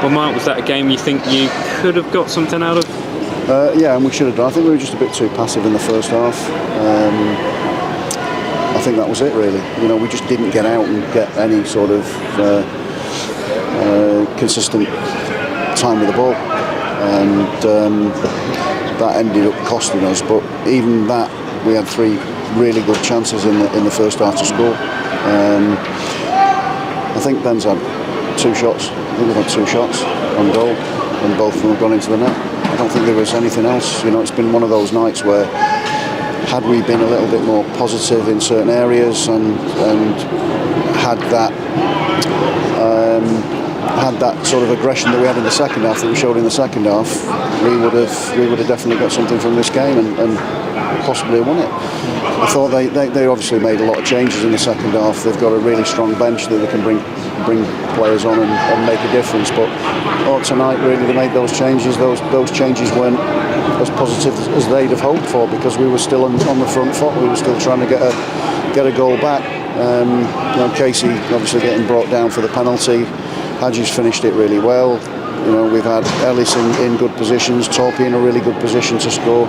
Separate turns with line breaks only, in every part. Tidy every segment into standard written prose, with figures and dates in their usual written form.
Well, Mark, was that a game you think you could have got something out of?
Yeah, and we should have done. I think we were just a bit too passive in the first half. I think that was it, really. You know, we just didn't get out and get any sort of consistent time with the ball, and that ended up costing us. But even that, we had 3 really good chances in the first half to score. I think Ben's had 2 shots. I think we've had 2 shots on goal, and both of them have gone into the net. I don't think there was anything else. You know, it's been one of those nights where, had we been a little bit more positive in certain areas and had that sort of aggression that we had in the second half, that we showed in the second half, we would have definitely got something from this game and possibly won it. I thought they obviously made a lot of changes in the second half. They've got a really strong bench that they can bring players on and make a difference. But tonight, really, they made those changes. Those changes weren't as positive as they'd have hoped for, because we were still on the front foot. We were still trying to get a goal back. You know, Casey obviously getting brought down for the penalty. Hadji's finished it really well. You know, we've had Ellis in good positions, Torpy in a really good position to score,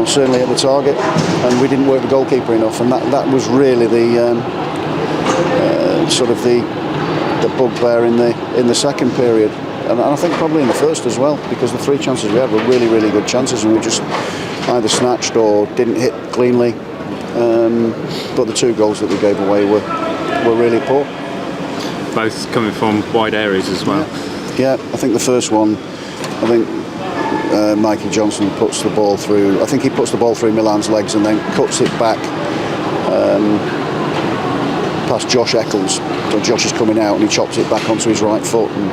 certainly at the target, and we didn't work the goalkeeper enough, and that was really the sort of the bugbear in the second period, and I think probably in the first as well, because the 3 chances we had were really, really good chances, and we just either snatched or didn't hit cleanly. But the 2 goals that we gave away were really poor.
Both coming from wide areas as well.
Yeah, I think the first one, Mikey Johnson puts the ball through. I think he puts the ball through Milan's legs and then cuts it back past Josh Eccles. So Josh is coming out and he chops it back onto his right foot. And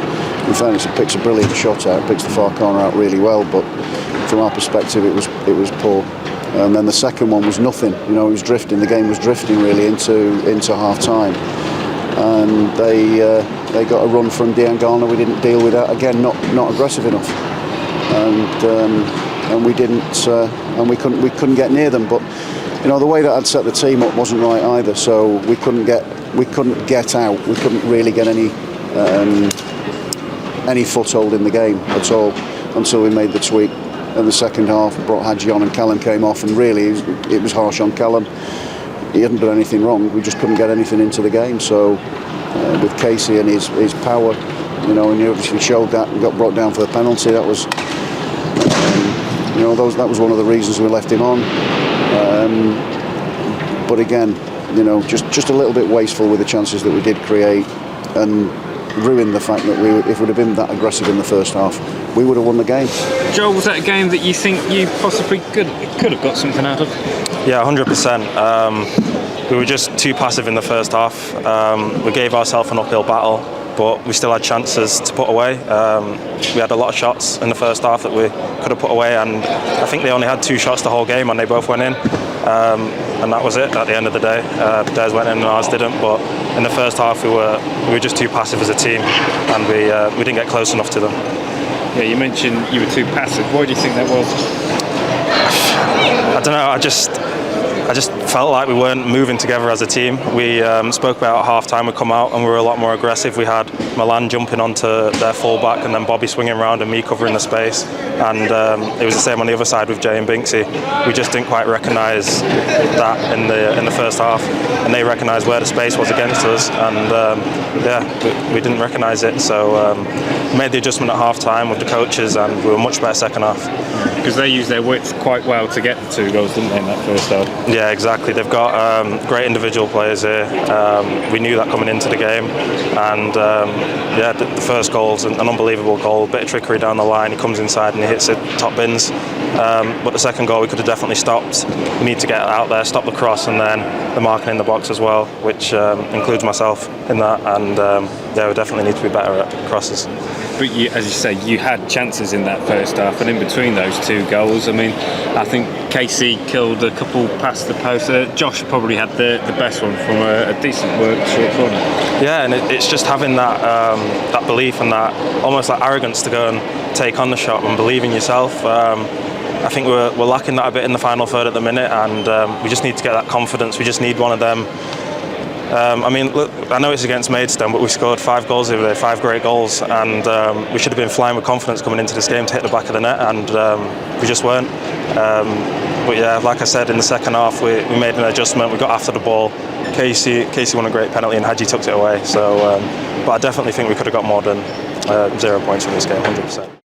in fairness, he picks a brilliant shot out, picks the far corner out really well. But from our perspective, it was poor. And then the second one was nothing. You know, it was drifting. The game was drifting really into half time. And they got a run from Diangana. We didn't deal with that. Again, not aggressive enough, and we didn't, and we couldn't get near them. But you know, the way that I'd set the team up wasn't right either. So we couldn't get out. We couldn't really get any foothold in the game at all until we made the tweak in the second half. Brought Hadji on and Callum came off, and really it was harsh on Callum. He hadn't done anything wrong. We just couldn't get anything into the game. So with Casey and his power, you know, and he obviously showed that and got brought down for the penalty. That was, you know, that was one of the reasons we left him on. But again, you know, just a little bit wasteful with the chances that we did create, and ruined the fact that if we'd have been that aggressive in the first half, we would have won the game.
Joel, was that a game that you think you possibly could have got something out of?
Yeah, 100%. We were just too passive in the first half. We gave ourselves an uphill battle, but we still had chances to put away. We had a lot of shots in the first half that we could have put away, and I think they only had 2 shots the whole game, and they both went in. And that was it at the end of the day. Theirs went in and ours didn't, but in the first half we were just too passive as a team, and we didn't get close enough to them.
Yeah, you mentioned you were too passive. Why do you think that was?
I don't know, I just felt like we weren't moving together as a team. We spoke about at half-time, we come out and we were a lot more aggressive. We had Milan jumping onto their full-back and then Bobby swinging around and me covering the space. And it was the same on the other side with Jay and Binksy. We just didn't quite recognise that in the first half, and they recognised where the space was against us, and we didn't recognise it. So we made the adjustment at half-time with the coaches, and we were much better second half.
Because they used their width quite well to get the 2 goals, didn't they, in that first half?
Yeah, exactly. They've got great individual players here. We knew that coming into the game, and the first goal's an unbelievable goal. A bit of trickery down the line. He comes inside and he hits it top bins. But the second goal we could have definitely stopped. We need to get out there, stop the cross, and then the marking in the box as well, which includes myself in that. And we definitely need to be better at crosses.
But as you say, you had chances in that first half, and in between those 2 goals, I mean, I think Casey killed a couple past the post. Josh probably had the best one from a decent work short corner.
Yeah, and it's just having that belief and that almost like arrogance to go and take on the shot and believe in yourself. I think we're lacking that a bit in the final third at the minute, and we just need to get that confidence. We just need one of them I mean, look, I know it's against Maidstone, but we scored 5 goals the other day, 5 great goals, and we should have been flying with confidence coming into this game to hit the back of the net, and we just weren't. But yeah, like I said, in the second half, we made an adjustment. We got after the ball. Casey won a great penalty, and Hadji tucked it away. So, but I definitely think we could have got more than 0 points from this game, 100%.